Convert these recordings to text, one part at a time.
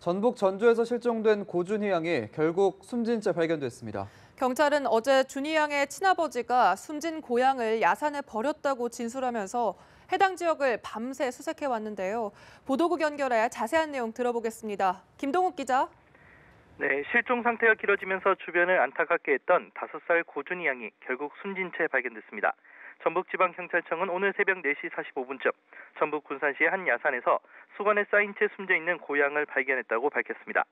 전북 전주에서 실종된 고준희 양이 결국 숨진 채 발견됐습니다. 경찰은 어제 준희 양의 친아버지가 숨진 고양을 야산에 버렸다고 진술하면서 해당 지역을 밤새 수색해 왔는데요. 보도국 연결해 자세한 내용 들어보겠습니다. 김동욱 기자. 네, 실종 상태가 길어지면서 주변을 안타깝게 했던 5살 고준희 양이 결국 숨진 채 발견됐습니다. 전북지방경찰청은 오늘 새벽 4시 45분쯤 전북 군산시의 한 야산에서 수건에 쌓인 채 숨져 있는 고양을 발견했다고 밝혔습니다.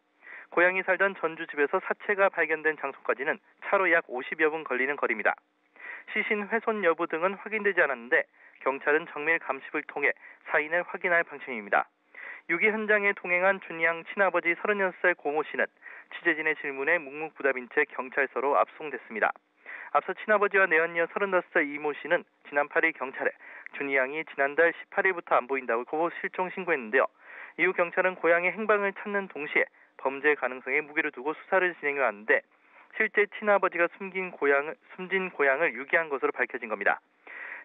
고양이 살던 전주집에서 사체가 발견된 장소까지는 차로 약 50여 분 걸리는 거리입니다. 시신 훼손 여부 등은 확인되지 않았는데 경찰은 정밀 감식을 통해 사인을 확인할 방침입니다. 유기 현장에 동행한 준희 양 친아버지 36살 고모 씨는 취재진의 질문에 묵묵부답인 채 경찰서로 압송됐습니다. 앞서 친아버지와 내연녀 35살 이모 씨는 지난 8일 경찰에 준희 양이 지난달 18일부터 안 보인다고 실종 신고했는데요. 이후 경찰은 고양이 행방을 찾는 동시에 범죄 가능성에 무게를 두고 수사를 진행해 왔는데 실제 친아버지가 숨진 고양을 유기한 것으로 밝혀진 겁니다.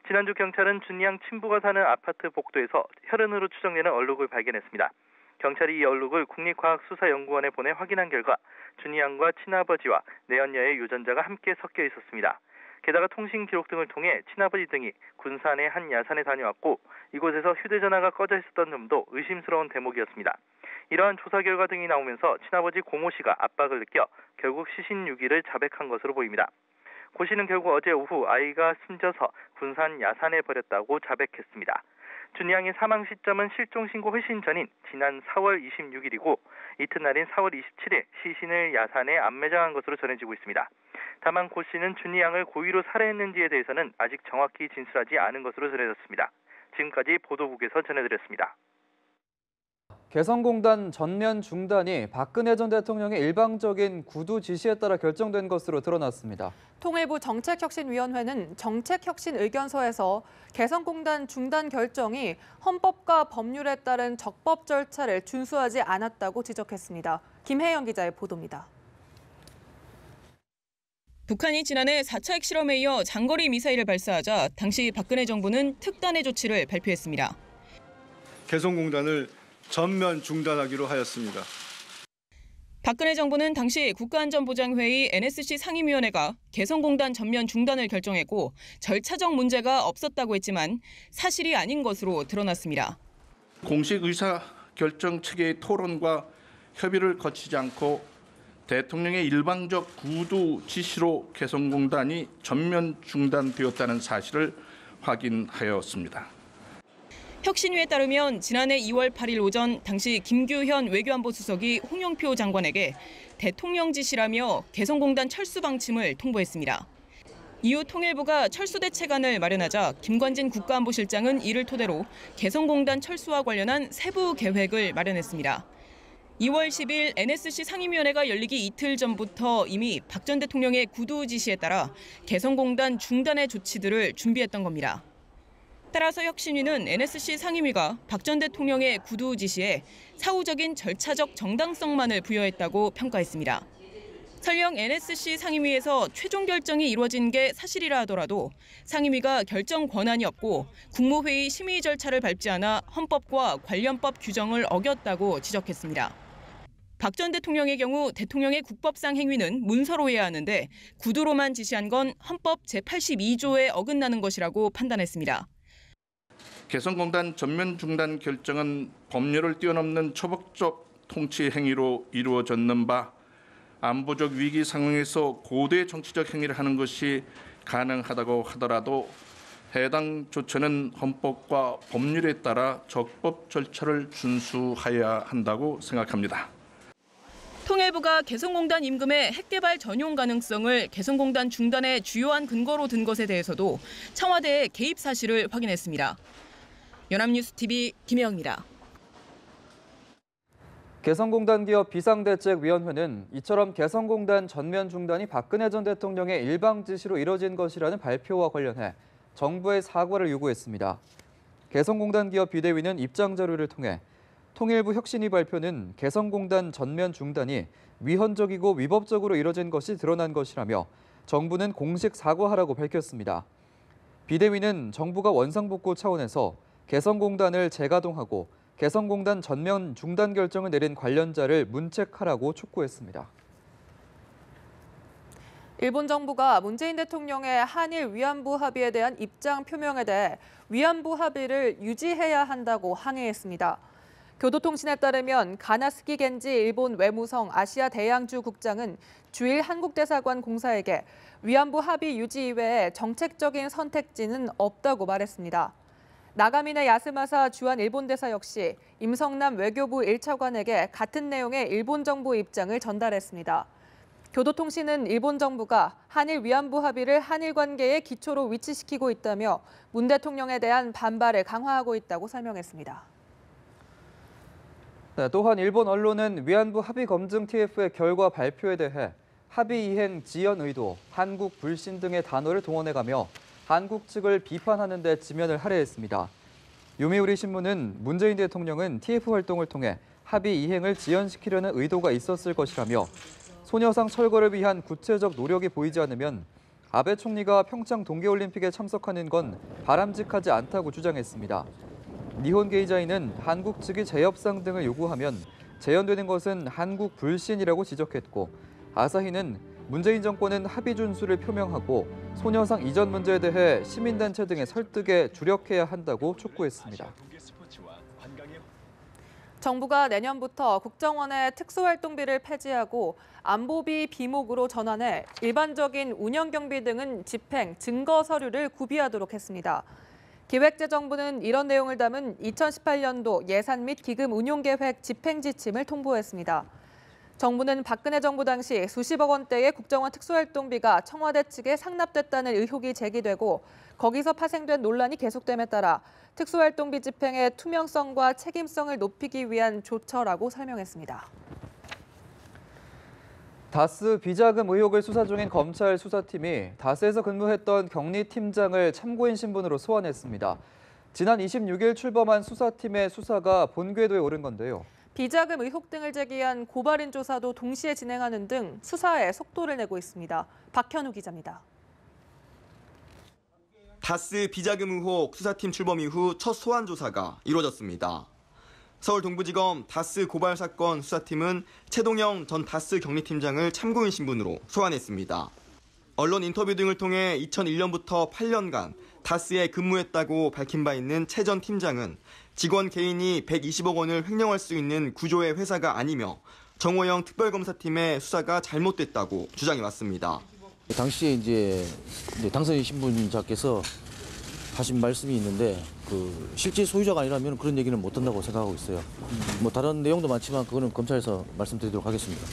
지난주 경찰은 준희 양 친부가 사는 아파트 복도에서 혈흔으로 추정되는 얼룩을 발견했습니다. 경찰이 이 얼룩을 국립과학수사연구원에 보내 확인한 결과 준희 양과 친아버지와 내연녀의 유전자가 함께 섞여 있었습니다. 게다가 통신 기록 등을 통해 친아버지 등이 군산의 한 야산에 다녀왔고 이곳에서 휴대전화가 꺼져 있었던 점도 의심스러운 대목이었습니다. 이러한 조사 결과 등이 나오면서 친아버지 고모 씨가 압박을 느껴 결국 시신 유기를 자백한 것으로 보입니다. 고 씨는 결국 어제 오후 아이가 숨져서 군산 야산에 버렸다고 자백했습니다. 준희 양의 사망 시점은 실종 신고 훨씬 전인 지난 4월 26일이고 이튿날인 4월 27일 시신을 야산에 안매장한 것으로 전해지고 있습니다. 다만 고 씨는 준희 양을 고의로 살해했는지에 대해서는 아직 정확히 진술하지 않은 것으로 전해졌습니다. 지금까지 보도국에서 전해드렸습니다. 개성공단 전면 중단이 박근혜 전 대통령의 일방적인 구두 지시에 따라 결정된 것으로 드러났습니다. 통일부 정책혁신위원회는 정책혁신 의견서에서 개성공단 중단 결정이 헌법과 법률에 따른 적법 절차를 준수하지 않았다고 지적했습니다. 김혜영 기자의 보도입니다. 북한이 지난해 4차 핵실험에 이어 장거리 미사일을 발사하자 당시 박근혜 정부는 특단의 조치를 발표했습니다. 개성공단을 전면 중단하기로 하였습니다. 박근혜 정부는 당시 국가안전보장회의 NSC 상임위원회가 개성공단 전면 중단을 결정했고 절차적 문제가 없었다고 했지만 사실이 아닌 것으로 드러났습니다. 공식 의사결정 체계의 토론과 협의를 거치지 않고 대통령의 일방적 구두 지시로 개성공단이 전면 중단되었다는 사실을 확인하였습니다. 혁신위에 따르면 지난해 2월 8일 오전 당시 김규현 외교안보 수석이 홍영표 장관에게 대통령 지시라며 개성공단 철수 방침을 통보했습니다. 이후 통일부가 철수 대책안을 마련하자 김관진 국가안보실장은 이를 토대로 개성공단 철수와 관련한 세부 계획을 마련했습니다. 2월 10일 NSC 상임위원회가 열리기 이틀 전부터 이미 박 전 대통령의 구두 지시에 따라 개성공단 중단의 조치들을 준비했던 겁니다. 따라서 혁신위는 NSC 상임위가 박 전 대통령의 구두 지시에 사후적인 절차적 정당성만을 부여했다고 평가했습니다. 설령 NSC 상임위에서 최종 결정이 이루어진 게 사실이라 하더라도 상임위가 결정 권한이 없고 국무회의 심의 절차를 밟지 않아 헌법과 관련법 규정을 어겼다고 지적했습니다. 박 전 대통령의 경우 대통령의 국법상 행위는 문서로 해야 하는데 구두로만 지시한 건 헌법 제82조에 어긋나는 것이라고 판단했습니다. 개성공단 전면 중단 결정은 법률을 뛰어넘는 초법적 통치 행위로 이루어졌는 바 안보적 위기 상황에서 고대 정치적 행위를 하는 것이 가능하다고 하더라도 해당 조처는 헌법과 법률에 따라 적법 절차를 준수해야 한다고 생각합니다. 통일부가 개성공단 임금의 핵개발 전용 가능성을 개성공단 중단의 주요한 근거로 든 것에 대해서도 청와대의 개입 사실을 확인했습니다. 연합뉴스TV 김혜영입니다. 개성공단 기업 비상대책위원회는 이처럼 개성공단 전면 중단이 박근혜 전 대통령의 일방 지시로 이뤄진 것이라는 발표와 관련해 정부의 사과를 요구했습니다. 개성공단 기업 비대위는 입장 자료를 통해 통일부 혁신위 발표는 개성공단 전면 중단이 위헌적이고 위법적으로 이뤄진 것이 드러난 것이라며 정부는 공식 사과하라고 밝혔습니다. 비대위는 정부가 원상복구 차원에서 개성공단을 재가동하고 개성공단 전면 중단 결정을 내린 관련자를 문책하라고 촉구했습니다. 일본 정부가 문재인 대통령의 한일 위안부 합의에 대한 입장 표명에 대해 위안부 합의를 유지해야 한다고 항의했습니다. 교도통신에 따르면 가나스키 겐지 일본 외무성 아시아 대양주 국장은 주일 한국대사관 공사에게 위안부 합의 유지 이외에 정책적인 선택지는 없다고 말했습니다. 나가미네 야스마사 주한 일본 대사 역시 임성남 외교부 1차관에게 같은 내용의 일본 정부 입장을 전달했습니다. 교도통신은 일본 정부가 한일 위안부 합의를 한일 관계의 기초로 위치시키고 있다며 문 대통령에 대한 반발을 강화하고 있다고 설명했습니다. 네, 또한 일본 언론은 위안부 합의 검증 TF의 결과 발표에 대해 합의 이행 지연 의도, 한국 불신 등의 단어를 동원해가며 한국 측을 비판하는 데 지면을 할애했습니다. 요미우리 신문은 문재인 대통령은 TF 활동을 통해 합의 이행을 지연시키려는 의도가 있었을 것이라며 소녀상 철거를 위한 구체적 노력이 보이지 않으면 아베 총리가 평창 동계올림픽에 참석하는 건 바람직하지 않다고 주장했습니다. 니혼 게이자이는 한국 측이 재협상 등을 요구하면 재연되는 것은 한국 불신이라고 지적했고, 아사히는 문재인 정권은 합의 준수를 표명하고 소녀상 이전 문제에 대해 시민단체 등의 설득에 주력해야 한다고 촉구했습니다. 정부가 내년부터 국정원의 특수활동비를 폐지하고 안보비 비목으로 전환해 일반적인 운영경비 등은 집행, 증거 서류를 구비하도록 했습니다. 기획재정부는 이런 내용을 담은 2018년도 예산 및 기금 운용계획 집행 지침을 통보했습니다. 정부는 박근혜 정부 당시 수십억 원대의 국정원 특수활동비가 청와대 측에 상납됐다는 의혹이 제기되고 거기서 파생된 논란이 계속됨에 따라 특수활동비 집행의 투명성과 책임성을 높이기 위한 조처라고 설명했습니다. 다스 비자금 의혹을 수사 중인 검찰 수사팀이 다스에서 근무했던 격리팀장을 참고인 신분으로 소환했습니다. 지난 26일 출범한 수사팀의 수사가 본궤도에 오른 건데요. 비자금 의혹 등을 제기한 고발인 조사도 동시에 진행하는 등 수사에 속도를 내고 있습니다. 박현우 기자입니다. 다스 비자금 의혹 수사팀 출범 이후 첫 소환 조사가 이루어졌습니다. 서울 동부지검 다스 고발 사건 수사팀은 최동영 전 다스 격리팀장을 참고인 신분으로 소환했습니다. 언론 인터뷰 등을 통해 2001년부터 8년간 다스에 근무했다고 밝힌 바 있는 최 전 팀장은 직원 개인이 120억 원을 횡령할 수 있는 구조의 회사가 아니며 정호영 특별검사팀의 수사가 잘못됐다고 주장해왔습니다. 당시에 이제 당선인 신분자께서 하신 말씀이 있는데 실제 소유자가 아니라면 그런 얘기는 못 한다고 생각하고 있어요. 다른 내용도 많지만 그거는 검찰에서 말씀드리도록 하겠습니다.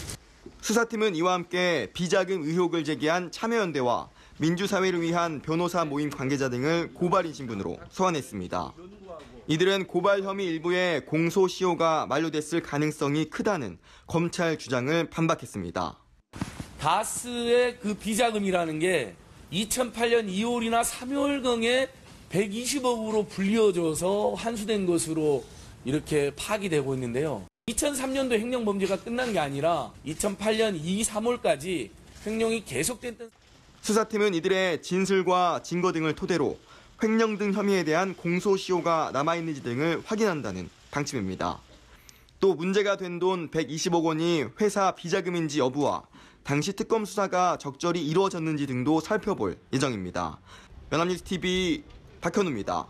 수사팀은 이와 함께 비자금 의혹을 제기한 참여연대와 민주사회를 위한 변호사 모임 관계자 등을 고발인 신분으로 소환했습니다. 이들은 고발 혐의 일부에 공소시효가 만료됐을 가능성이 크다는 검찰 주장을 반박했습니다. 다스의 그 비자금이라는 게 2008년 2월이나 3월경에 120억으로 불려져서 환수된 것으로 이렇게 파기되고 있는데요. 2003년도 횡령 범죄가 끝난 게 아니라 2008년 2, 3월까지 횡령이 계속됐던. 수사팀은 이들의 진술과 증거 등을 토대로 횡령 등 혐의에 대한 공소시효가 남아있는지 등을 확인한다는 방침입니다. 또 문제가 된 돈 120억 원이 회사 비자금인지 여부와 당시 특검 수사가 적절히 이루어졌는지 등도 살펴볼 예정입니다. 연합뉴스 TV 박현우입니다.